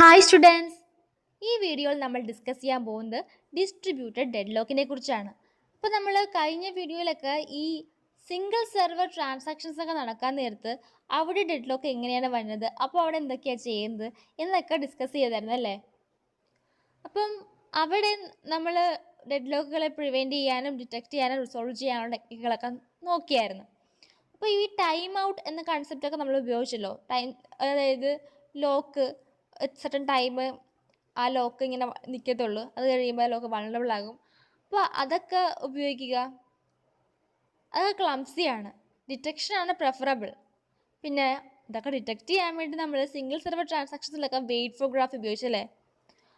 Hi students, ഈ വീഡിയോയിൽ നമ്മൾ ഡിസ്കസ് ചെയ്യാൻ പോകുന്നത് ഡിസ്ട്രിബ്യൂട്ടഡ് ഡെഡ്ലോക്കിനെ കുറിച്ചാണ്. അപ്പോൾ നമ്മൾ കഴിഞ്ഞ വീഡിയോയിലൊക്കെ ഈ സിംഗിൾ സെർവർ ട്രാൻസാക്ഷൻസ് ഒക്കെ നടക്കാൻ നേരത്ത് അവിടെ ഡെഡ്ലോക്ക് എങ്ങനെയാണ് വരുന്നത്, അപ്പോൾ അവിടെ എന്തൊക്കെയാണ് ചെയ്യുന്നത് എന്നൊക്കെ ഡിസ്കസ് ചെയ്തായിരുന്നു അല്ലേ. അപ്പം അവിടെ നമ്മൾ ഡെഡ്ലോക്കുകളെ പ്രിവെൻറ്റ് ചെയ്യാനും ഡിറ്റക്ട് ചെയ്യാനും റിസോൾവ് ചെയ്യാനുള്ള ടെക്നിക്കുകളൊക്കെ നോക്കിയായിരുന്നു. അപ്പോൾ ഈ ടൈം ഔട്ട് എന്ന കൺസെപ്റ്റൊക്കെ നമ്മൾ ഉപയോഗിച്ചല്ലോ. അതായത് ലോക്ക് സെർട്ടൺ ടൈം ആ ലോക്ക് ഇങ്ങനെ നിൽക്കത്തുള്ളൂ, അത് കഴിയുമ്പോൾ ആ ലോക്ക് വൾണറബിൾ ആകും. അപ്പോൾ അതൊക്കെ ഉപയോഗിക്കുക അതൊക്കെ ക്ലംസിയാണ്. ഡിറ്റക്ഷനാണ് പ്രിഫറബിൾ. പിന്നെ ഇതൊക്കെ ഡിറ്റക്ട് ചെയ്യാൻ വേണ്ടി നമ്മൾ സിംഗിൾ സെർവർ ട്രാൻസാക്ഷൻസിലൊക്കെ വെയിറ്റ് ഫോർ ഗ്രാഫ് ഉപയോഗിച്ചല്ലേ.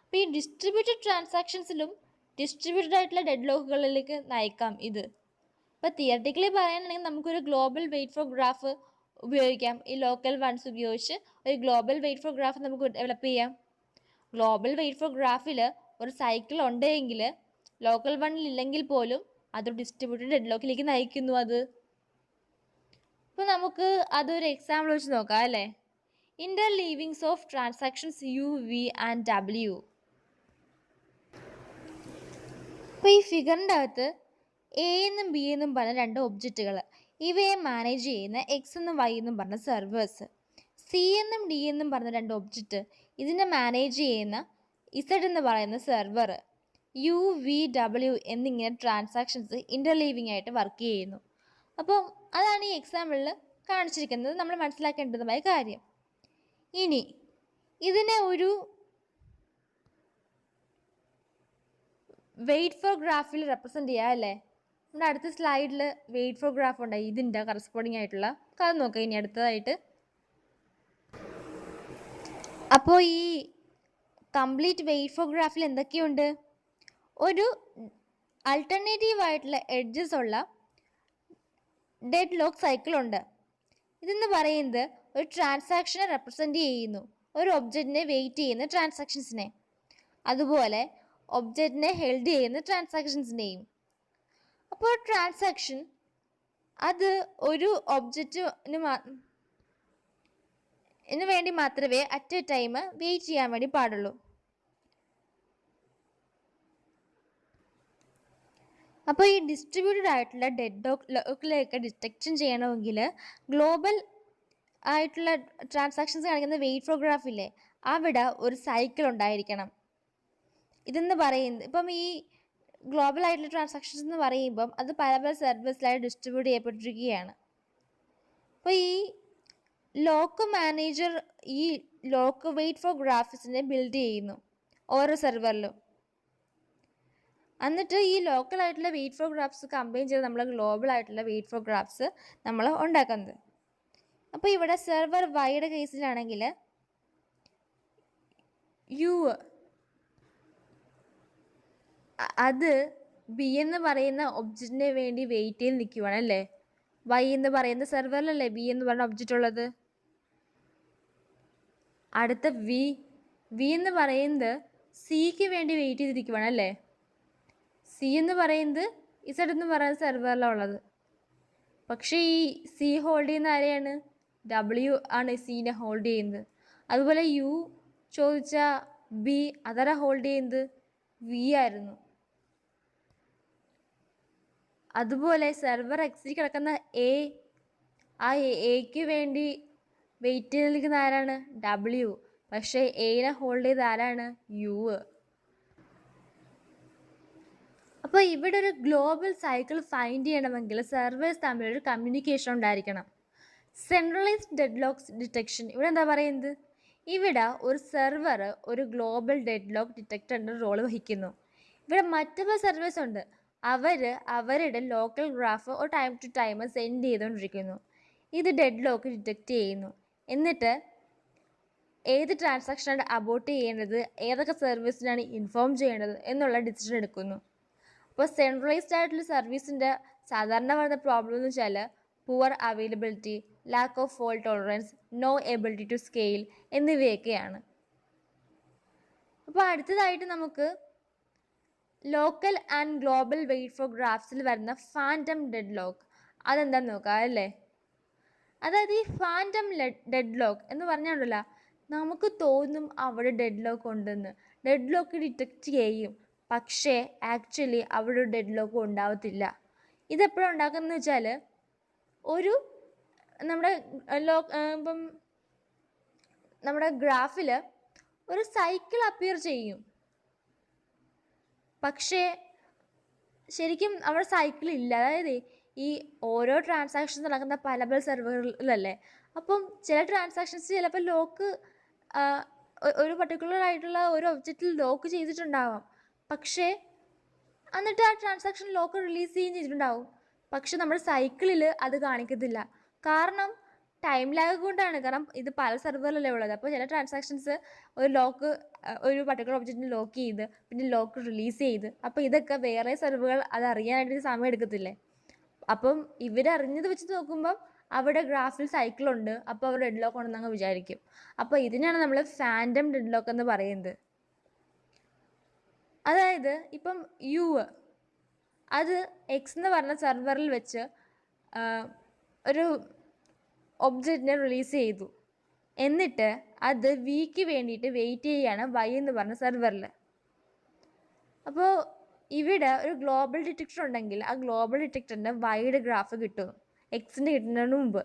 അപ്പോൾ ഈ ഡിസ്ട്രിബ്യൂട്ടഡ് ട്രാൻസാക്ഷൻസിലും ഡിസ്ട്രിബ്യൂട്ടഡ് ആയിട്ടുള്ള ഡെഡ് ലോക്കുകളിലേക്ക് നയിക്കാം ഇത്. ഇപ്പോൾ തിയററ്റിക്കലി പറയുകയാണെങ്കിൽ നമുക്കൊരു ഗ്ലോബൽ വെയിറ്റ് ഫോർ ഗ്രാഫ് ഉപയോഗിക്കാം. ഈ ലോക്കൽ വൺസ് ഉപയോഗിച്ച് ഒരു ഗ്ലോബൽ വെയിറ്റ് ഫോർ ഗ്രാഫ് നമുക്ക് ഡെവലപ്പ് ചെയ്യാം. ഗ്ലോബൽ വെയിറ്റ് ഫോർ ഗ്രാഫിൽ ഒരു സൈക്കിൾ ഉണ്ടെങ്കിൽ ലോക്കൽ വണ്ണിൽ ഇല്ലെങ്കിൽ പോലും അത് ഡിസ്ട്രിബ്യൂട്ടഡ് ഡെഡ് ലോക്കിലേക്ക് നയിക്കുന്നു. അപ്പോൾ നമുക്ക് അതൊരു എക്സാമ്പിൾ വെച്ച് നോക്കാം അല്ലേ. Interleavings of transactions U V and W. അപ്പോൾ ഈ ഫിഗറിൻ്റെ അകത്ത് എ എന്നും ബി എന്നും പറഞ്ഞ രണ്ട് ഒബ്ജക്റ്റുകൾ, ഇവയെ മാനേജ് ചെയ്യുന്ന എക്സ് എന്നും വൈ എന്നും പറഞ്ഞ സെർവേഴ്സ്, സി എന്നും ഡി എന്നും പറഞ്ഞ രണ്ട് ഒബ്ജക്റ്റ്, ഇതിനെ മാനേജ് ചെയ്യുന്ന ഇസഡ് എന്ന് പറയുന്ന സെർവർ, യു വി ഡബ്ല്യു എന്നിങ്ങനെ ട്രാൻസാക്ഷൻസ് ഇൻ്റർലീവിംഗ് ആയിട്ട് വർക്ക് ചെയ്യുന്നു. അപ്പം അതാണ് ഈ എക്സാമ്പിളിൽ കാണിച്ചിരിക്കുന്നത് നമ്മൾ മനസ്സിലാക്കേണ്ടതുമായ കാര്യം. ഇനി ഇതിനെ ഒരു വെയിറ്റ് ഫോർ ഗ്രാഫിൽ റെപ്രസെൻ്റ് ചെയ്യാം അല്ലേ. നമ്മുടെ അടുത്ത സ്ലൈഡിൽ വെയിറ്റ് ഫോർ ഗ്രാഫ് ഉണ്ടായി, ഇതിൻ്റെ കറസ്പോണ്ടിങ് ആയിട്ടുള്ള അത് നോക്കാം ഇനി അടുത്തതായിട്ട്. അപ്പോൾ ഈ കംപ്ലീറ്റ് വെയിറ്റ് ഫോർ ഗ്രാഫിൽ എന്തൊക്കെയുണ്ട്? ഒരു ആൾട്ടർനേറ്റീവ് ആയിട്ടുള്ള എഡ്ജസ് ഉള്ള ഡെഡ് ലോക്ക് സൈക്കിൾ ഉണ്ട്. ഇതെന്ന് പറയുന്നത് ഒരു ട്രാൻസാക്ഷനെ റെപ്രസെൻ്റ് ചെയ്യുന്നു, ഒരു ഒബ്ജക്റ്റിനെ വെയിറ്റ് ചെയ്യുന്ന ട്രാൻസാക്ഷൻസിനെ, അതുപോലെ ഒബ്ജക്റ്റിനെ ഹെൽഡ് ചെയ്യുന്ന ട്രാൻസാക്ഷൻസിനെയും. അപ്പോൾ ട്രാൻസാക്ഷൻ അത് ഒരു ഒബ്ജക്റ്റിന് വേണ്ടി മാത്രമേ അറ്റ് എ ടൈം വെയിറ്റ് ചെയ്യാൻ വേണ്ടി പാടുള്ളൂ. അപ്പോൾ ഈ ഡിസ്ട്രിബ്യൂട്ടഡ് ആയിട്ടുള്ള ഡെഡ് ലോക്കിലേക്ക് ഡിറ്റക്ഷൻ ചെയ്യണമെങ്കിൽ ഗ്ലോബൽ ആയിട്ടുള്ള ട്രാൻസാക്ഷൻസ് കാണിക്കുന്ന വെയിറ്റ് ഫോർ ഗ്രാഫില്ലേ, അവിടെ ഒരു സൈക്കിൾ ഉണ്ടായിരിക്കണം. ഇതെന്ന് പറയുന്നത് ഇപ്പം ഈ ഗ്ലോബൽ ആയിട്ടുള്ള ട്രാൻസാക്ഷൻസ് എന്ന് പറയുമ്പം അത് പല പല സർവീസിലായി ഡിസ്ട്രിബ്യൂട്ട് ചെയ്യപ്പെട്ടിരിക്കുകയാണ്. അപ്പോൾ ഈ ലോക്ക് മാനേജർ ഈ ലോക്ക് വെയിറ്റ് ഫോർ ഗ്രാഫ്സിനെ ബിൽഡ് ചെയ്യുന്നു ഓരോ സെർവറിലും. എന്നിട്ട് ഈ ലോക്കൽ ആയിട്ടുള്ള വെയിറ്റ് ഫോർ ഗ്രാഫ്സ് കമ്പൈൻ ചെയ്ത് നമ്മൾ ഗ്ലോബൽ ആയിട്ടുള്ള വെയിറ്റ് ഫോർ ഗ്രാഫ്സ് നമ്മൾ ഉണ്ടാക്കുന്നത്. അപ്പോൾ ഇവിടെ സെർവർ വൈയുടെ കേസിലാണെങ്കിൽ യു അത് ബി എന്ന് പറയുന്ന ഒബ്ജക്റ്റിന് വേണ്ടി വെയിറ്റ് ചെയ്ത് നിൽക്കുവാണ് അല്ലേ. വൈ എന്ന് പറയുന്ന സെർവറിലല്ലേ ബി എന്ന് പറയുന്ന ഒബ്ജക്റ്റ് ഉള്ളത്. അടുത്ത വി എന്ന് പറയുന്നത് സിക്ക് വേണ്ടി വെയിറ്റ് ചെയ്തിരിക്കുവാണ് അല്ലേ. സി എന്ന് പറയുന്നത് ഇസഡ് എന്ന് പറയുന്ന സെർവറിലാണ് ഉള്ളത്. പക്ഷേ ഈ സി ഹോൾഡ് ചെയ്യുന്ന ആരെയാണ്? ഡബ്ല്യു ആണ് സീനെ ഹോൾഡ് ചെയ്യുന്നത്. അതുപോലെ യു ചോദിച്ച ബി അതര ഹോൾഡ് ചെയ്യുന്നത് വി ആയിരുന്നു. അതുപോലെ സെർവർ എക്സിൽ കിടക്കുന്ന ആ എക്ക് വേണ്ടി വെയിറ്റ് ചെയ്ത് നിൽക്കുന്ന ആരാണ്? ഡബ്ല്യു. പക്ഷേ എനെ ഹോൾഡ് ചെയ്ത് ആരാണ്? യു. അപ്പോൾ ഇവിടെ ഒരു ഗ്ലോബൽ സൈക്കിൾ ഫൈൻഡ് ചെയ്യണമെങ്കിൽ സെർവേഴ്സ് തമ്മിലൊരു കമ്മ്യൂണിക്കേഷൻ ഉണ്ടായിരിക്കണം. സെൻട്രലൈസ്ഡ് ഡെഡ് ലോക്ക് ഡിറ്റക്ഷൻ ഇവിടെ എന്താ പറയുന്നത്? ഇവിടെ ഒരു സെർവർ ഒരു ഗ്ലോബൽ ഡെഡ് ലോക്ക് ഡിറ്റക്ടറിൻ്റെ റോൾ വഹിക്കുന്നു. ഇവിടെ മറ്റുള്ള സെർവേഴ്സ് ഉണ്ട്, അവരുടെ ലോക്കൽ ഗ്രാഫ് ഒരു ടൈം ടു ടൈം സെൻഡ് ചെയ്തുകൊണ്ടിരിക്കുന്നു. ഇത് ഡെഡ് ലോക്ക് ഡിറ്റക്റ്റ് ചെയ്യുന്നു. എന്നിട്ട് ഏത് ട്രാൻസാക്ഷനാണ് അബോർട്ട് ചെയ്യേണ്ടത്, ഏതൊക്കെ സർവീസിനാണ് ഇൻഫോം ചെയ്യേണ്ടത് എന്നുള്ള ഡിസിഷൻ എടുക്കുന്നു. അപ്പോൾ സെൻട്രലൈസ്ഡ് ആയിട്ടുള്ള സർവീസിൻ്റെ സാധാരണ വരുന്ന പ്രോബ്ലം എന്ന് വെച്ചാൽ poor availability, lack of fault tolerance, no ability to scale എന്നിവയൊക്കെയാണ്. അപ്പോൾ അടുത്തതായിട്ട് നമുക്ക് local and global wait for ഗ്രാഫ്സിൽ വരുന്ന ഫാൻറ്റം ഡെഡ് ലോക്ക് അതെന്താണെന്ന് നോക്കാം അല്ലേ. അതായത് ഈ ഫാൻറ്റം ഡെഡ് ലോക്ക് എന്ന് പറഞ്ഞാണല്ലോ, നമുക്ക് തോന്നും അവിടെ ഡെഡ് ലോക്ക് ഉണ്ടെന്ന്. ഡെഡ് ലോക്ക് ഡിറ്റക്റ്റ് ചെയ്യും, പക്ഷേ ആക്ച്വലി അവിടെ ഒരു ഡെഡ് ലോക്ക് ഉണ്ടാവത്തില്ല. ഇതെപ്പോഴും ഉണ്ടാക്കുന്നത് വെച്ചാൽ ഒരു നമ്മുടെ ഇപ്പം നമ്മുടെ ഗ്രാഫിൽ ഒരു സൈക്കിൾ അപ്പിയർ ചെയ്യും, പക്ഷേ ശരിക്കും അവിടെ സൈക്കിൾ ഇല്ല. അതായത് ഈ ഓരോ ട്രാൻസാക്ഷൻസ് നടക്കുന്ന പല പല സെർവറുകളിലല്ലേ. അപ്പം ചില ട്രാൻസാക്ഷൻസ് ചിലപ്പോൾ ലോക്ക് ഒരു പർട്ടിക്കുലർ ആയിട്ടുള്ള ഒരു ഒബ്ജക്റ്റിൽ ലോക്ക് ചെയ്തിട്ടുണ്ടാവാം, പക്ഷേ എന്നിട്ട് ആ ട്രാൻസാക്ഷൻ ലോക്ക് റിലീസ് ചെയ്യുകയും ചെയ്തിട്ടുണ്ടാവും. പക്ഷെ നമ്മുടെ സൈക്കിളിൽ അത് കാണിക്കത്തില്ല. കാരണം ടൈം ലാഗ് കൊണ്ടാണ്. കാരണം ഇത് പല സെർവറിലല്ലേ ഉള്ളത്. അപ്പോൾ ചില ട്രാൻസാക്ഷൻസ് ഒരു ലോക്ക് ഒരു പർട്ടിക്കുലർ ഒബ്ജക്റ്റിന് ലോക്ക് ചെയ്ത് പിന്നെ ലോക്ക് റിലീസ് ചെയ്ത്, അപ്പോൾ ഇതൊക്കെ വേറെ സെർവറുകൾ അത് അറിയാനായിട്ട് സമയം എടുക്കത്തില്ലേ. അപ്പം ഇവരറിഞ്ഞത് വെച്ച് നോക്കുമ്പം അവിടെ ഗ്രാഫിൽ സൈക്കിളുണ്ട്, അപ്പോൾ അവർ ഡെഡ് ലോക്ക് ഉണ്ടെന്ന് അങ്ങ് വിചാരിക്കും. അപ്പോൾ ഇതിനാണ് നമ്മൾ ഫാൻറ്റം ഡെഡ് ലോക്ക് എന്ന് പറയുന്നത്. അതായത് ഇപ്പം യു അത് എക്സ് എന്ന് പറഞ്ഞ സെർവറിൽ വെച്ച് ഒരു ഒബ്ജക്റ്റിനെ റിലീസ് ചെയ്തു, എന്നിട്ട് അത് വിക്ക് വേണ്ടിയിട്ട് വെയിറ്റ് ചെയ്യുകയാണ് വൈ എന്ന് പറഞ്ഞ സെർവറിൽ. അപ്പോൾ ഇവിടെ ഒരു ഗ്ലോബൽ ഡിറ്റക്ടർ ഉണ്ടെങ്കിൽ ആ ഗ്ലോബൽ ഡിറ്റക്ടറിന് വൈയുടെ ഗ്രാഫ് കിട്ടും എക്സിൻ്റെ കിട്ടുന്നതിന് മുമ്പ്.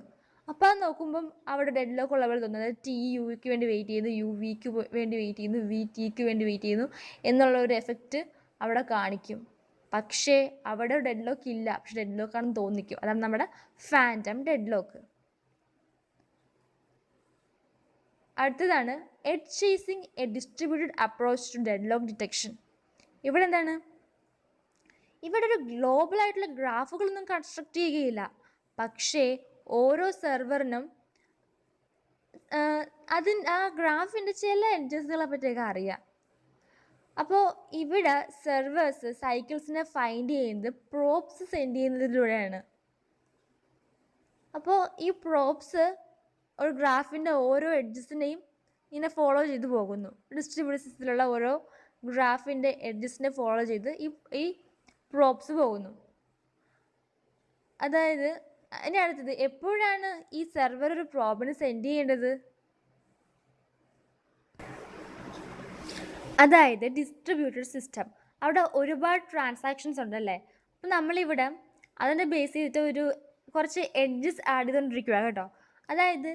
അപ്പോൾ അത് നോക്കുമ്പം അവിടെ ഡെഡ് ലോക്ക് ഉള്ള പോലെ തോന്നുന്നത് ടി യുക്ക് വേണ്ടി വെയിറ്റ് ചെയ്യുന്നു, യു വിക്ക് വേണ്ടി വെയിറ്റ് ചെയ്യുന്നു, വി ടിക്ക് വേണ്ടി വെയിറ്റ് ചെയ്യുന്നു എന്നുള്ള ഒരു എഫക്റ്റ് അവിടെ കാണിക്കും. പക്ഷേ അവിടെ ഡെഡ് ലോക്ക് ഇല്ല, പക്ഷെ ഡെഡ് ലോക്ക് ആണെന്ന് തോന്നിക്കും. അതാണ് നമ്മുടെ ഫാൻറ്റം ഡെഡ് ലോക്ക്. അടുത്തതാണ് edge chasing a distributed approach to deadlock detection. ഇവിടെ എന്താണ്, ഇവിടെ ഒരു ഗ്ലോബൽ ആയിട്ടുള്ള ഗ്രാഫുകളൊന്നും കൺസ്ട്രക്ട് ചെയ്യുകയില്ല, പക്ഷേ ഓരോ സെർവറിനും ആ ഗ്രാഫിൻ്റെ ചില എഡ്ജസുകളെ പറ്റിയൊക്കെ അറിയാം. അപ്പോൾ ഇവിടെ സെർവേഴ്സ് സൈക്കിൾസിനെ ഫൈൻഡ് ചെയ്യുന്നത് പ്രോബ്സ് സെൻഡ് ചെയ്യുന്നതിലൂടെയാണ്. അപ്പോൾ ഈ പ്രോബ്സ് ഒരു ഗ്രാഫിൻ്റെ ഓരോ എഡ്ജസിനെയും ഇങ്ങനെ ഫോളോ ചെയ്ത് പോകുന്നു. ഡിസ്ട്രിബ്യൂട്ടഡ് സിസ്റ്റത്തിലുള്ള ഓരോ ഗ്രാഫിൻ്റെ എഡ്ജസിനെ ഫോളോ ചെയ്ത് ഈ പ്രോബ്സ് പോകുന്നു. അതായത് ഇനി അടുത്തത്, എപ്പോഴാണ് ഈ സെർവർ ഒരു പ്രോബിന് സെൻഡ് ചെയ്യേണ്ടത്? അതായത് ഡിസ്ട്രിബ്യൂട്ടഡ് സിസ്റ്റം, അവിടെ ഒരുപാട് ട്രാൻസാക്ഷൻസ് ഉണ്ടല്ലേ. അപ്പം നമ്മളിവിടെ അതിനെ ബേസ് ചെയ്തിട്ട് കുറച്ച് എഡ്ജസ് ആഡ് ചെയ്തുകൊണ്ടിരിക്കുക കേട്ടോ. അതായത്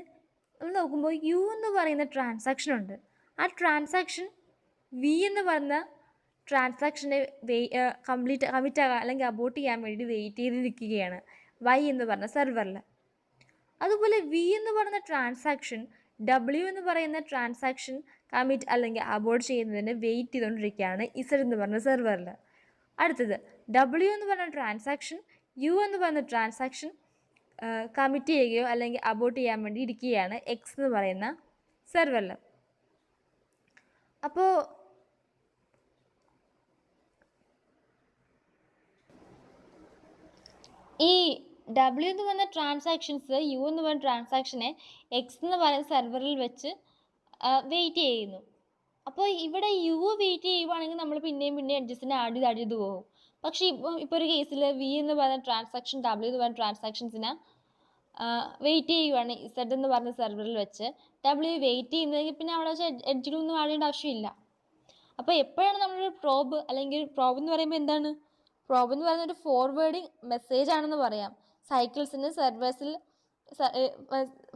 നമ്മൾ നോക്കുമ്പോൾ യു എന്ന് പറയുന്ന ട്രാൻസാക്ഷൻ ഉണ്ട്. ആ ട്രാൻസാക്ഷൻ വി എന്ന് പറഞ്ഞ ട്രാൻസാക്ഷനെ കമ്മിറ്റ് ആകാൻ അല്ലെങ്കിൽ അബോർട്ട് ചെയ്യാൻ വേണ്ടി വെയിറ്റ് ചെയ്തിരിക്കുകയാണ് വൈ എന്ന് പറഞ്ഞ സെർവറിൽ. അതുപോലെ വി എന്ന് പറയുന്ന ട്രാൻസാക്ഷൻ ഡബ്ല്യു എന്ന് പറയുന്ന ട്രാൻസാക്ഷൻ കമ്മിറ്റ് അല്ലെങ്കിൽ അബോർട്ട് ചെയ്യുന്നതിന് വെയിറ്റ് ചെയ്തുകൊണ്ടിരിക്കുകയാണ് ഇസഡ് എന്ന് പറഞ്ഞ സെർവറിൽ. അടുത്തത് ഡബ്ല്യു എന്ന് പറഞ്ഞ ട്രാൻസാക്ഷൻ യു എന്ന് പറയുന്ന ട്രാൻസാക്ഷൻ കമ്മിറ്റ് ചെയ്യുകയോ അല്ലെങ്കിൽ അബോർട്ട് ചെയ്യാൻ വേണ്ടി ഇരിക്കുകയാണ് എക്സ് എന്ന് പറയുന്ന സെർവറിൽ. അപ്പോൾ ഈ ഡബ്ല്യു എന്ന് പറയുന്ന ട്രാൻസാക്ഷൻസ് യു എന്ന് പറയുന്ന ട്രാൻസാക്ഷനെ എക്സ് എന്ന് പറയുന്ന സെർവറിൽ വെച്ച് വെയിറ്റ് ചെയ്യുന്നു. അപ്പോൾ ഇവിടെ യു വെയിറ്റ് ചെയ്യുവാണെങ്കിൽ നമ്മൾ പിന്നെയും എഡ്ജസിനെ ആഡ് ചെയ്ത് പോകും. പക്ഷേ ഇപ്പോൾ ഒരു കേസിൽ വി എന്ന് പറയുന്ന ട്രാൻസാക്ഷൻ ഡബ്ല്യു എന്ന് പറയുന്ന ട്രാൻസാക്ഷൻസിനെ വെയിറ്റ് ചെയ്യുവാണ് ഇസഡ് എന്ന് പറഞ്ഞ സെർവറിൽ വെച്ച്. ഡബ്ല്യു വെയിറ്റ് ചെയ്യുന്നതെങ്കിൽ പിന്നെ അവിടെ വെച്ച് എഡ്ജിലൊന്നും ആഡ് ചെയ്യേണ്ട ആവശ്യമില്ല. അപ്പോൾ എപ്പോഴാണ് നമ്മളൊരു പ്രോബ് അല്ലെങ്കിൽ പ്രോബ് എന്ന് പറയുമ്പോൾ എന്താണ്, പ്രോബ് എന്ന് പറയുന്ന ഒരു ഫോർവേഡിങ് മെസ്സേജ് ആണെന്ന് പറയാം. സൈക്കിൾസിന് സെർവേഴ്സിൽ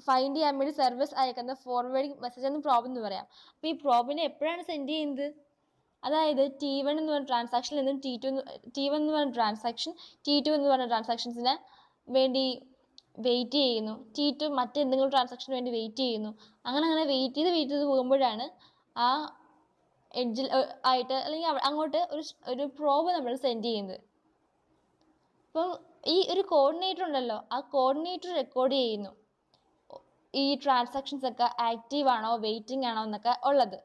ഫൈൻഡ് ചെയ്യാൻ വേണ്ടി സെർവേഴ്സ് അയക്കുന്ന ഫോർവേഡിങ് മെസ്സേജ് എന്ന് പ്രോബ് എന്ന് പറയാം. അപ്പോൾ ഈ പ്രോബിനെ എപ്പോഴാണ് സെൻഡ് ചെയ്യുന്നത്? അതായത് T1 എന്ന് പറഞ്ഞ ട്രാൻസാക്ഷനിൽ നിന്നും T1 എന്ന് പറഞ്ഞ ട്രാൻസാക്ഷൻ T2 എന്ന് പറഞ്ഞ ട്രാൻസാക്ഷൻസിന് വേണ്ടി വെയിറ്റ് ചെയ്യുന്നു, T2 മറ്റെന്തെങ്കിലും ട്രാൻസാക്ഷന് വേണ്ടി വെയിറ്റ് ചെയ്യുന്നു. അങ്ങനെ വെയിറ്റ് ചെയ്ത് പോകുമ്പോഴാണ് ആ എഡ്ജിൽ ആയിട്ട് അല്ലെങ്കിൽ അങ്ങോട്ട് ഒരു പ്രോബ് നമ്മൾ സെൻഡ് ചെയ്യുന്നത്. അപ്പം ഈ ഒരു കോർഡിനേറ്റർ ഉണ്ടല്ലോ, ആ കോർഡിനേറ്റർ റെക്കോർഡ് ചെയ്യുന്നു ഈ ട്രാൻസാക്ഷൻസ് ഒക്കെ ആക്റ്റീവ് ആണോ വെയിറ്റിംഗ് ആണോ എന്നൊക്കെ ഉള്ളത്.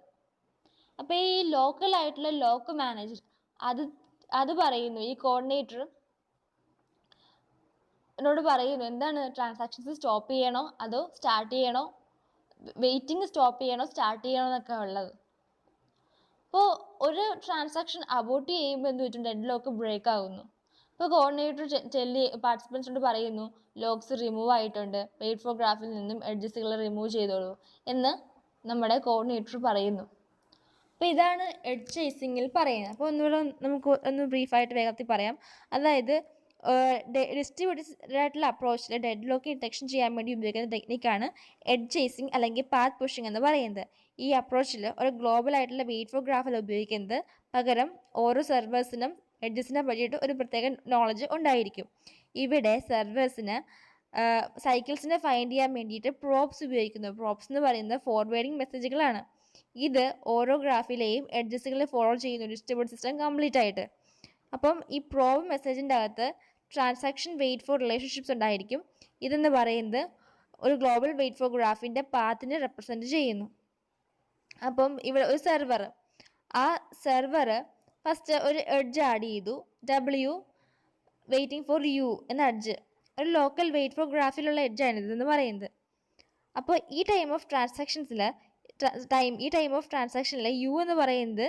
അപ്പോൾ ഈ ലോക്കലായിട്ടുള്ള ലോക്ക് മാനേജർ അത് പറയുന്നു, ഈ കോർഡിനേറ്റർ എന്നോട് പറയുന്നു എന്താണ് ട്രാൻസാക്ഷൻസ് സ്റ്റോപ്പ് ചെയ്യണോ അതോ സ്റ്റാർട്ട് ചെയ്യണോ, വെയിറ്റിംഗ് സ്റ്റോപ്പ് ചെയ്യണോ സ്റ്റാർട്ട് ചെയ്യണോ എന്നൊക്കെ ഉള്ളത്. അപ്പോൾ ഒരു ട്രാൻസാക്ഷൻ അബോർട്ട് ചെയ്യുമ്പോൾ എന്ത് പറ്റും, ഡെഡ് ലോക്ക് ബ്രേക്ക് ആകുന്നു. ഇപ്പോൾ കോർഡിനേറ്റർ പാർട്ടിസിപ്പൻസിനോട് പറയുന്നു ലോക്സ് റിമൂവ് ആയിട്ടുണ്ട്, വെയിറ്റ് ഫോർ ഗ്രാഫിൽ നിന്നും എഡ്ജസുകൾ റിമൂവ് ചെയ്തോളൂ എന്ന് നമ്മുടെ കോർഡിനേറ്റർ പറയുന്നു. അപ്പോൾ ഇതാണ് എഡ്ജ് ചേസിങ്ങിൽ പറയുന്നത്. അപ്പോൾ ഒന്നുകൂടെ നമുക്ക് ഒന്ന് ബ്രീഫായിട്ട് വേഗത്തിൽ പറയാം. അതായത് ഡിസ്ട്രിബ്യൂട്ടഡ് ആയിട്ടുള്ള അപ്രോച്ചിൽ ഡെഡ് ലോക്ക് ഡിറ്റക്ഷൻ ചെയ്യാൻ വേണ്ടി ഉപയോഗിക്കുന്ന ടെക്നിക്കാണ് എഡ്ജ് ചേസിങ് അല്ലെങ്കിൽ പാത്ത് പുഷിംഗ് എന്ന് പറയുന്നത്. ഈ അപ്രോച്ചിൽ ഒരു ഗ്ലോബൽ ആയിട്ടുള്ള വെയിറ്റ് ഫോർ ഗ്രാഫല്ല ഉപയോഗിക്കുന്നത്. പകരം ഓരോ സെർവേഴ്സിനും എഡ്ജസിനെ പറ്റിയിട്ട് ഒരു പ്രത്യേക നോളജ് ഉണ്ടായിരിക്കും. ഇവിടെ സെർവേഴ്സിന് സൈക്കിൾസിനെ ഫൈൻഡ് ചെയ്യാൻ വേണ്ടിയിട്ട് പ്രോബ്സ് ഉപയോഗിക്കുന്നു. പ്രോബ്സ് എന്ന് പറയുന്നത് ഫോർവേഡിങ് മെസ്സേജുകളാണ്. ഇത് ഓരോ ഗ്രാഫിലെയും എഡ്ജസുകൾ ഫോളോ ചെയ്യുന്നു ഡിസ്ട്രിബ്യൂട്ട് സിസ്റ്റം കംപ്ലീറ്റ് ആയിട്ട്. അപ്പം ഈ പ്രോബ് മെസ്സേജിൻ്റെ അകത്ത് ട്രാൻസാക്ഷൻ വെയിറ്റ് ഫോർ റിലേഷൻഷിപ്സ് ഉണ്ടായിരിക്കും. ഇതെന്ന് പറയുന്നത് ഒരു ഗ്ലോബൽ വെയിറ്റ് ഫോർ ഗ്രാഫിൻ്റെ പാത്തിനെ റെപ്രസെൻറ്റ് ചെയ്യുന്നു. അപ്പം ഇവിടെ ഒരു സെർവർ, ആ സെർവർ ഫസ്റ്റ് ഒരു എഡ്ജ് ആഡ് ചെയ്തു, W വെയിറ്റിംഗ് ഫോർ U എന്ന എഡ്ജ്, ഒരു ലോക്കൽ വെയിറ്റ് ഫോർ ഗ്രാഫിലുള്ള എഡ്ജാണ് ഇതെന്ന് പറയുന്നത്. അപ്പോൾ ഈ ടൈം ഓഫ് ട്രാൻസാക്ഷനിൽ U എന്ന് പറയുന്നത്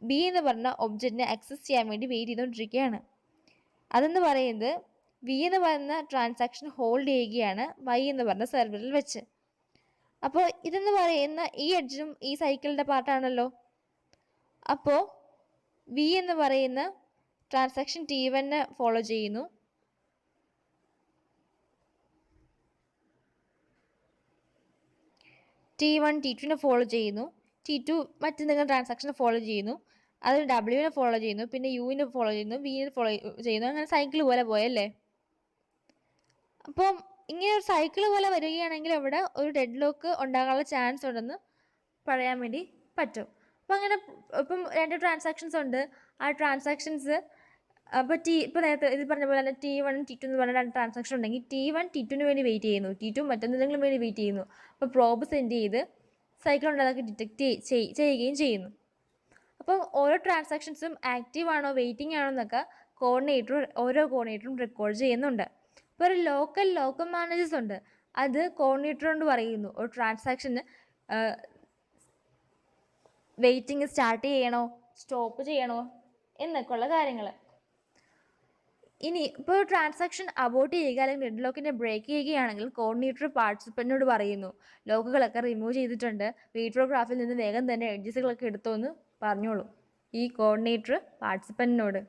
B എന്ന് പറഞ്ഞ ഒബ്ജക്റ്റിനെ ആക്സസ് ചെയ്യാൻ വേണ്ടി വെയിറ്റ് ചെയ്തുകൊണ്ടിരിക്കുകയാണ്. അതെന്ന് പറയുന്നത് V എന്ന് പറയുന്ന ട്രാൻസാക്ഷൻ ഹോൾഡ് ചെയ്യുകയാണ് Y എന്ന് പറഞ്ഞ സെർവറിൽ വെച്ച്. അപ്പോൾ ഇതെന്ന് പറയുന്ന ഈ എഡ്ജും ഈ സൈക്കിളിൻ്റെ പാർട്ടാണല്ലോ. അപ്പോൾ V എന്ന് പറയുന്ന ട്രാൻസാക്ഷൻ T1 ഫോളോ ചെയ്യുന്നു, T1 T2 ഫോളോ ചെയ്യുന്നു, T2 മറ്റെന്തെങ്കിലും ട്രാൻസാക്ഷനെ ഫോളോ ചെയ്യുന്നു, അത് W ഫോളോ ചെയ്യുന്നു, പിന്നെ U ഫോളോ ചെയ്യുന്നു, V ഫോളോ ചെയ്യുന്നു. അങ്ങനെ സൈക്കിൾ പോലെ പോയല്ലേ. അപ്പം ഇങ്ങനെ ഒരു സൈക്കിൾ പോലെ വരികയാണെങ്കിൽ അവിടെ ഒരു ഡെഡ് ലോക്ക് ഉണ്ടാകാനുള്ള ചാൻസ് ഉണ്ടെന്ന് പറയാൻ വേണ്ടി പറ്റും. അപ്പം അങ്ങനെ ഇപ്പം 2 ട്രാൻസാക്ഷൻസ് ഉണ്ട്. ആ ട്രാൻസാക്ഷൻസ് അപ്പോൾ ഇപ്പോൾ നേരത്തെ ഇത് പറഞ്ഞ പോലെ തന്നെ T1 T2 എന്ന് പറഞ്ഞ 2 ട്രാൻസാക്ഷൻ ഉണ്ടെങ്കിൽ T1 T2 വേണ്ടി വെയിറ്റ് ചെയ്യുന്നു, T2 മറ്റെന്തെങ്കിലും വേണ്ടി വെയിറ്റ് ചെയ്യുന്നു. അപ്പോൾ പ്രോബ് സെൻഡ് ചെയ്ത് സൈക്കിൾ ഉണ്ടാക്കി ഡിറ്റക്റ്റ് ചെയ്യുകയും ചെയ്യുന്നു. അപ്പം ഓരോ ട്രാൻസാക്ഷൻസും ആക്റ്റീവ് ആണോ വെയിറ്റിംഗ് ആണോ എന്നൊക്കെ ഓരോ കോർഡിനേറ്ററും റെക്കോർഡ് ചെയ്യുന്നുണ്ട്. ഇപ്പോൾ ഒരു ലോക്കൽ മാനേജേഴ്സ് ഉണ്ട്, അത് കോർഡിനേറ്റർ കൊണ്ട് പറയുന്നു ഒരു ട്രാൻസാക്ഷന് വെയിറ്റിംഗ് സ്റ്റാർട്ട് ചെയ്യണോ സ്റ്റോപ്പ് ചെയ്യണോ എന്നൊക്കെയുള്ള കാര്യങ്ങൾ. ഇനി ഇപ്പോൾ ട്രാൻസാക്ഷൻ അബോർട്ട് ചെയ്യുക അല്ലെങ്കിൽ ഡെഡ് ലോക്കിനെ ബ്രേക്ക് ചെയ്യുകയാണെങ്കിൽ കോർഡിനേറ്റർ പാർട്ടിസിപ്പൻറ്റിനോട് പറയുന്നു ലോക്കുകളൊക്കെ റിമൂവ് ചെയ്തിട്ടുണ്ട്, വെയിറ്റ് ഫോർ ഗ്രാഫിൽ നിന്ന് വേഗം തന്നെ എഡ്ജസുകളൊക്കെ എടുത്തോന്ന് പറഞ്ഞോളൂ ഈ കോർഡിനേറ്റർ പാർട്ടിസിപ്പൻറ്റിനോട്.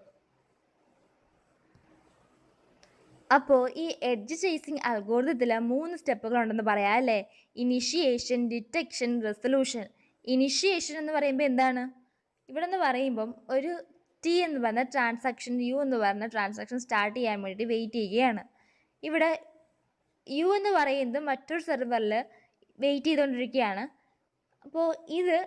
അപ്പോൾ ഈ എഡ്ജ് ചേസിങ് അൽഗോരിതത്തിൽ 3 സ്റ്റെപ്പുകളുണ്ടെന്ന് പറയാം അല്ലേ. Initiation, detection, resolution. ഇനിഷ്യേഷൻ എന്ന് പറയുമ്പോൾ എന്താണ്? ഇവിടെ എന്ന് പറയുമ്പം ഒരു T എന്ന് പറഞ്ഞ ട്രാൻസാക്ഷൻ U എന്ന് പറഞ്ഞ ട്രാൻസാക്ഷൻ സ്റ്റാർട്ട് ചെയ്യാൻ വേണ്ടിയിട്ട് വെയിറ്റ് ചെയ്യുകയാണ്. ഇവിടെ U എന്ന് പറയുന്നത് മറ്റൊരു സെർവറിൽ വെയിറ്റ് ചെയ്തുകൊണ്ടിരിക്കുകയാണ്. അപ്പോൾ ഇത്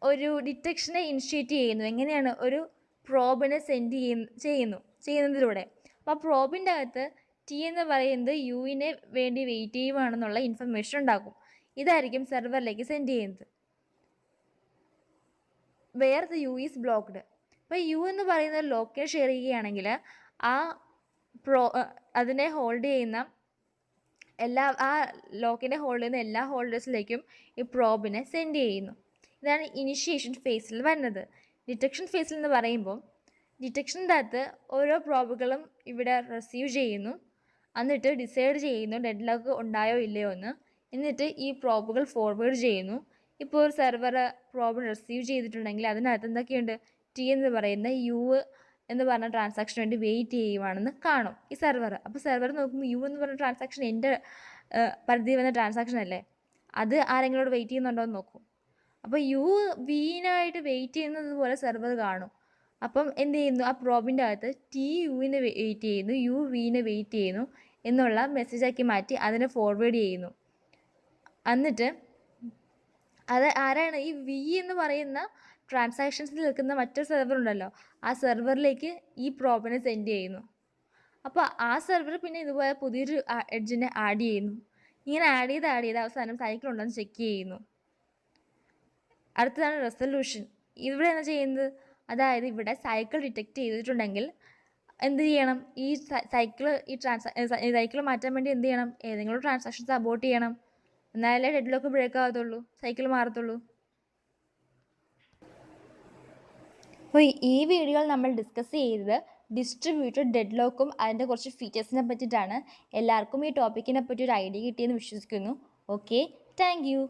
ഒരു ഡിറ്റക്ഷനെ ഇനിഷ്യേറ്റ് ചെയ്യുന്നു. എങ്ങനെയാണ്? ഒരു പ്രോബിനെ സെൻഡ് ചെയ്യുന്നതിലൂടെ. അപ്പോൾ ആ പ്രോബിൻ്റെ അകത്ത് T എന്ന് പറയുന്നത് Uവിനെ വേണ്ടി വെയിറ്റ് ചെയ്യുവാണെന്നുള്ള ഇൻഫർമേഷൻ ഉണ്ടാക്കും. ഇതായിരിക്കും സെർവറിലേക്ക് സെൻഡ് ചെയ്യുന്നത്. Where the U is blocked. അപ്പോൾ U എന്ന് പറയുന്ന ലോക്കിനെ ഷെയർ ചെയ്യുകയാണെങ്കിൽ ആ അതിനെ ഹോൾഡ് ചെയ്യുന്ന ആ ലോക്കിനെ ഹോൾഡ് ചെയ്യുന്ന എല്ലാ ഹോൾഡേഴ്സിലേക്കും ഈ പ്രോബിനെ സെൻഡ് ചെയ്യുന്നു. ഇതാണ് ഇനിഷ്യേഷൻ ഫേസിൽ വരുന്നത്. ഡിറ്റക്ഷൻ ഫേസിൽ എന്ന് പറയുമ്പോൾ ഡിറ്റക്ഷൻ്റെ അകത്ത് ഓരോ പ്രോബുകളും ഇവിടെ റിസീവ് ചെയ്യുന്നു, എന്നിട്ട് ഡിസൈഡ് ചെയ്യുന്നു ഡെഡ് ലോക്ക് ഉണ്ടായോ ഇല്ലയോ എന്ന്. എന്നിട്ട് ഈ പ്രോബുകൾ ഫോർവേഡ് ചെയ്യുന്നു. ഇപ്പോൾ ഒരു സെർവർ പ്രോബ് റിസീവ് ചെയ്തിട്ടുണ്ടെങ്കിൽ അതിനകത്ത് എന്തൊക്കെയുണ്ട്? T എന്ന് പറയുന്ന U എന്ന് പറഞ്ഞ ട്രാൻസാക്ഷന് വേണ്ടി വെയിറ്റ് ചെയ്യുവാണെന്ന് കാണും ഈ സെർവർ. അപ്പോൾ സെർവർ നോക്കുമ്പോൾ U എന്ന് പറഞ്ഞ ട്രാൻസാക്ഷൻ എൻ്റെ പരിധി വന്ന ട്രാൻസാക്ഷൻ അല്ലേ, അത് ആരെങ്കിലോട് വെയിറ്റ് ചെയ്യുന്നുണ്ടോ എന്ന് നോക്കും. അപ്പോൾ U Vനായിട്ട് വെയിറ്റ് ചെയ്യുന്നത് പോലെ സെർവർ കാണും. അപ്പം എന്ത് ചെയ്യുന്നു? ആ പ്രോബിൻ്റെ അകത്ത് T Uവിനെ വെയിറ്റ് ചെയ്യുന്നു, U Vനെ വെയിറ്റ് ചെയ്യുന്നു എന്നുള്ള മെസ്സേജാക്കി മാറ്റി അതിനെ ഫോർവേഡ് ചെയ്യുന്നു. എന്നിട്ട് അത് ആരാണ്? ഈ V എന്ന് പറയുന്ന ട്രാൻസാക്ഷൻസിൽ നിൽക്കുന്ന മറ്റൊരു സെർവർ ഉണ്ടല്ലോ, ആ സെർവറിലേക്ക് ഈ പ്രോബിനെ സെൻഡ് ചെയ്യുന്നു. അപ്പോൾ ആ സെർവർ പിന്നെ ഇതുപോലെ പുതിയൊരു എഡ്ജിനെ ആഡ് ചെയ്യുന്നു. ഇങ്ങനെ ആഡ് ചെയ്ത് അവസാനം സൈക്കിൾ ഉണ്ടോ എന്ന് ചെക്ക് ചെയ്യുന്നു. അടുത്തതാണ് റെസൊല്യൂഷൻ. ഇവിടെ എന്താ ചെയ്യുന്നത്? അതായത് ഇവിടെ സൈക്കിൾ ഡിറ്റക്റ്റ് ചെയ്തിട്ടുണ്ടെങ്കിൽ എന്ത് ചെയ്യണം? ഈ സൈക്കിൾ മാറ്റാൻ വേണ്ടി എന്ത് ചെയ്യണം? ഏതെങ്കിലും ട്രാൻസാക്ഷൻസ് അബോർട്ട് ചെയ്യണം. എന്നാലേ ഡെഡ് ലോക്ക് ബ്രേക്ക് ആകത്തുള്ളൂ, സൈക്കിൾ മാറത്തുള്ളൂ. അപ്പോൾ ഈ വീഡിയോയിൽ നമ്മൾ ഡിസ്കസ് ചെയ്തത് ഡിസ്ട്രിബ്യൂട്ടഡ് ഡെഡ് ലോക്കും അതിൻ്റെ കുറച്ച് ഫീച്ചേഴ്സിനെ പറ്റിയിട്ടാണ്. എല്ലാവർക്കും ഈ ടോപ്പിക്കിനെ പറ്റി ഒരു ഐഡിയ കിട്ടിയെന്ന് വിശ്വസിക്കുന്നു. Okay, thank you.